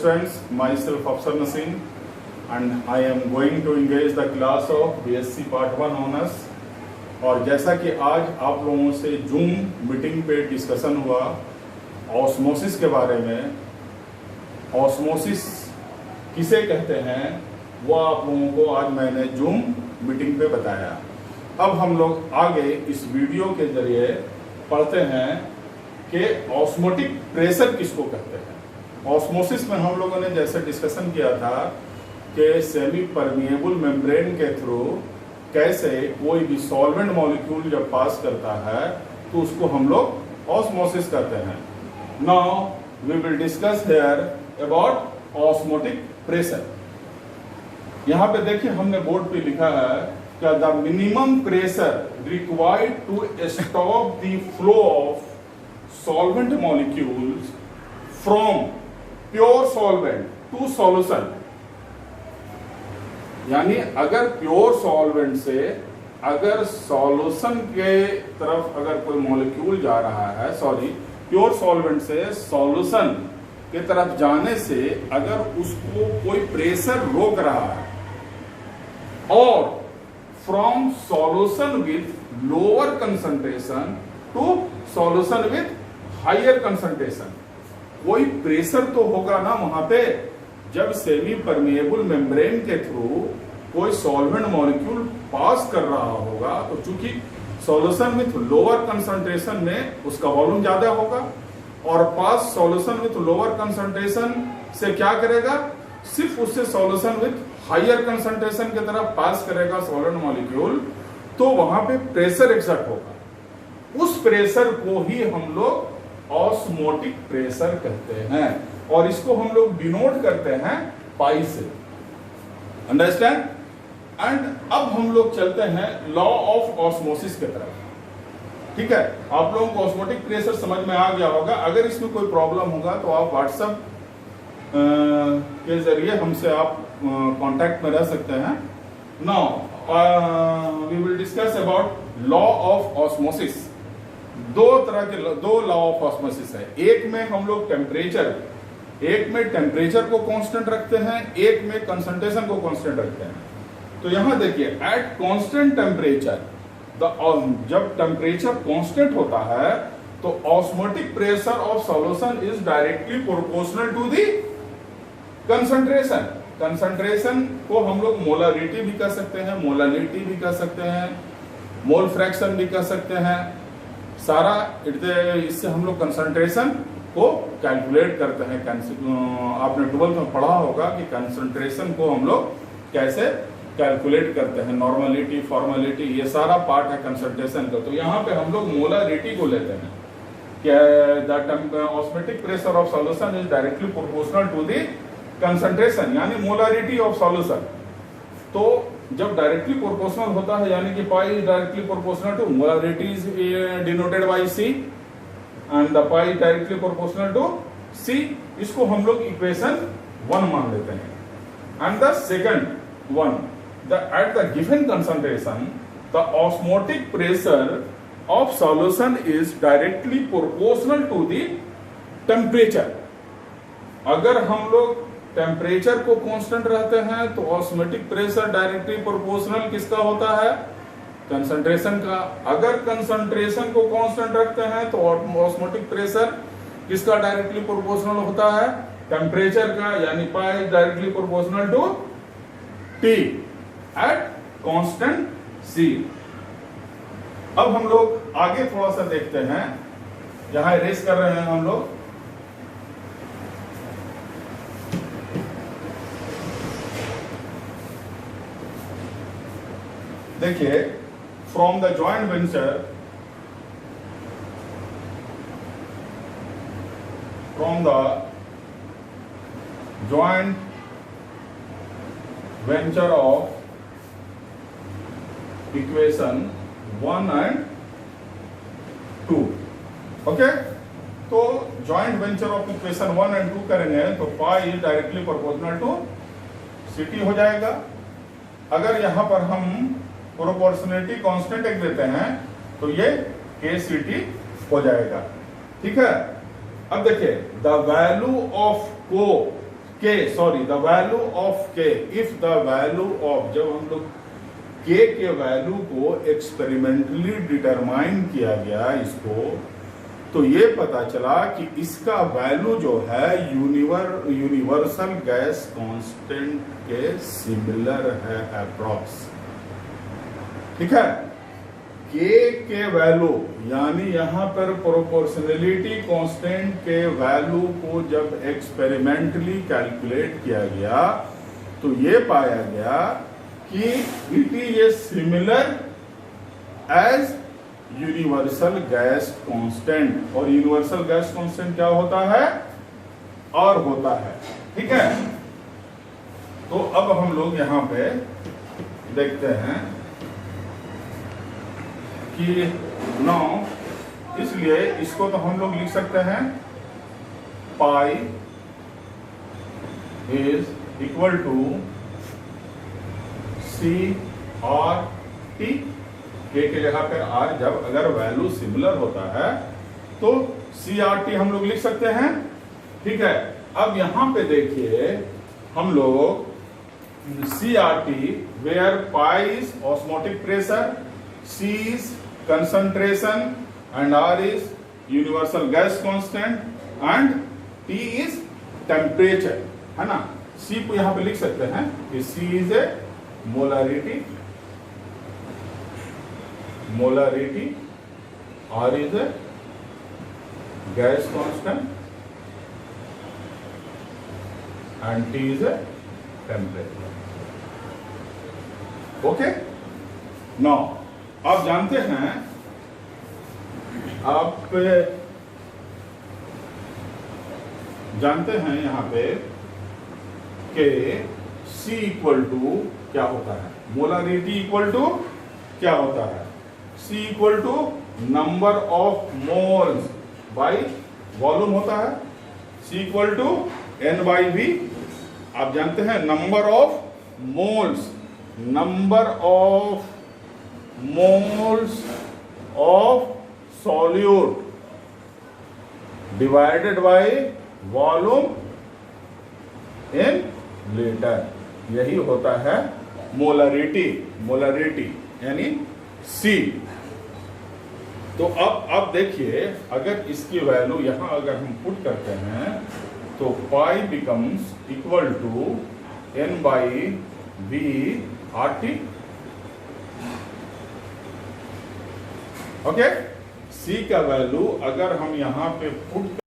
students, myself Afsar Naseem and I am going to engage the class of BSc Part 1 Honors। और जैसा कि आज आप लोगों से जूम मीटिंग पे डिस्कशन हुआ ऑस्मोसिस के बारे में, ऑस्मोसिस किसे कहते हैं वो आप लोगों को आज मैंने जूम मीटिंग पे बताया। अब हम लोग आगे इस वीडियो के जरिए पढ़ते हैं कि ऑस्मोटिक प्रेशर किसको कहते हैं। ऑस्मोसिस में हम लोगों ने जैसे डिस्कशन किया था कि सेमी परमिएबल मेम्ब्रेन के थ्रू कैसे कोई भी सॉल्वेंट मॉलिक्यूल जब पास करता है तो उसको हम लोग ऑस्मोसिस कहते हैं। Now we will discuss here about osmotic pressure. यहाँ पे देखिए हमने बोर्ड पे लिखा है कि the minimum pressure required to stop the flow of solvent molecules from pure solvent to solution. यानी अगर प्योर सॉल्वेंट से अगर सॉल्यूशन के तरफ अगर कोई मॉलिक्यूल जा रहा है, प्योर सॉल्वेंट से सॉल्यूशन के तरफ जाने से अगर उसको कोई प्रेशर रोक रहा है और from solution with lower concentration to solution with higher concentration, कोई प्रेशर तो होगा ना वहां पे। जब सेमी परमिएबल मेम्ब्रेन के थ्रू कोई सॉल्वेंट मॉलिक्यूल पास कर रहा होगा तो चूंकि सॉल्यूशन विथ लोअर कंसंट्रेशन में उसका वॉल्यूम ज्यादा होगा और पास सॉल्यूशन विथ लोअर कंसंट्रेशन से क्या करेगा, सिर्फ उससे सॉल्यूशन विथ हायर कंसंट्रेशन की तरफ पास करेगा सॉल्वेंट मॉलिक्यूल, तो वहां पे प्रेशर एक्सर्ट होगा। उस प्रेशर को ही हम लोग ऑस्मोटिक प्रेशर कहते हैं और इसको हम लोग डिनोट करते हैं पाई से। अंडरस्टैंड? एंड अब हम लोग चलते हैं लॉ ऑफ ऑस्मोसिस की तरफ। ठीक है, आप लोगों को ऑस्मोटिक प्रेशर समझ में आ गया होगा। अगर इसमें कोई प्रॉब्लम होगा तो आप व्हाट्सएप के जरिए हमसे आप कांटेक्ट में रह सकते हैं। Now we will discuss about law of osmosis. दो लॉ ऑफ ऑस्मोसिस है। एक में हम लोग टेम्परेचर को कांस्टेंट रखते हैं, एक में कंसंट्रेशन को कांस्टेंट रखते हैं। तो यहां देखिए, एट कांस्टेंट टेम्परेचर, जब टेम्परेचर कांस्टेंट होता है तो osmotic pressure of solution is directly proportional to the concentration. Concentration को हम लोग मोलारिटी भी कह सकते हैं, मोलालिटी भी कह सकते हैं, मोल फ्रैक्शन भी कह सकते हैं। सारा इससे हम लोग कंसंट्रेशन को कैलकुलेट करते हैं। आपने 12th में पढ़ा होगा कि कंसंट्रेशन को हम लोग कैसे कैलकुलेट करते हैं, नॉर्मलिटी, फॉर्मेलिटी, ये सारा पार्ट है कंसंट्रेशन का। तो यहाँ पे हम लोग मोलारिटी को लेते हैं कि the osmotic pressure of solution is directly proportional to the concentration, यानी मोलारिटी ऑफ सॉल्यूशन। तो जब डायरेक्टली प्रोपोर्शनल होता है यानी कि pi directly proportional to molarity is denoted by C and the pi directly proportional to C. इसको हम लोग इक्वेशन 1 मान लेते हैं। And the second one, at the given concentration the osmotic pressure of solution is directly proportional to the temperature। अगर हम लोग temperature को कांस्टेंट रहते हैं तो ऑस्मोटिक प्रेशर डायरेक्टली प्रोपोर्शनल किसका होता है, कंसंट्रेशन का। अगर कंसंट्रेशन को कांस्टेंट रखते हैं तो ऑस्मोटिक प्रेशर किसका डायरेक्टली प्रोपोर्शनल होता है, टेम्परेचर का, यानी pi directly proportional to T at constant C. अब हम लोग आगे थोड़ा सा देखते हैं, यहां रेस कर रहे हैं हम लोग। देखिए, from the joint venture, of equation 1 and 2। Okay, तो joint venture of equation 1 and 2 करेंगे तो pi is directly proportional to ct हो जाएगा। अगर यहां पर हम प्रोपोर्शनलिटी कांस्टेंट एक देते हैं तो ये kct हो जाएगा। ठीक है, अब देखिए, द वैल्यू ऑफ को के, सॉरी, द वैल्यू ऑफ के, इफ द वैल्यू ऑफ, जब हम लोग के वैल्यू को एक्सपेरिमेंटली डिटरमाइन किया गया इसको, तो ये पता चला कि इसका वैल्यू जो है यूनिवर्सल गैस कांस्टेंट के सिमिलर है अप्रॉक्स। ठीक है, के वैल्यू यानी यहां पर प्रोपोर्शनलिटी कांस्टेंट के वैल्यू को जब एक्सपेरिमेंटली कैलकुलेट किया गया तो ये पाया गया कि it is a similar as universal gas constant. और यूनिवर्सल गैस कांस्टेंट क्या होता है? और होता है। ठीक है, तो अब हम लोग यहां पे देखते हैं कि नौ, इसलिए इसको तो हम लोग लिख सकते हैं pi is equal to C R T, के जगह पर आर, जब अगर वैल्यू सिमिलर होता है तो सी आर टी हम लोग लिख सकते हैं। ठीक है, अब यहां पे देखिए हम लोग C R T, where pi is osmotic pressure, C is concentration and R is universal gas constant and T is temperature, है ना। C को यहां पे लिख सकते हैं कि C is a molarity, R is a gas constant and T is a temperature. Okay? Now आप जानते हैं, आप जानते हैं यहां पे कि C इक्वल टू क्या होता है, मोलारिटी इक्वल टू क्या होता है, C equal to number of moles by volume होता है, C equal to N by V। आप जानते हैं number of moles, number of moles of solute divided by volume in liter, यही होता है मोलरिटी, यानी C। तो अब देखिए, अगर इसकी वैल्यू यहां अगर हम पुट करते हैं तो pi becomes equal to N by V R T. Okay, C का वैल्यू अगर हम यहां पे पुट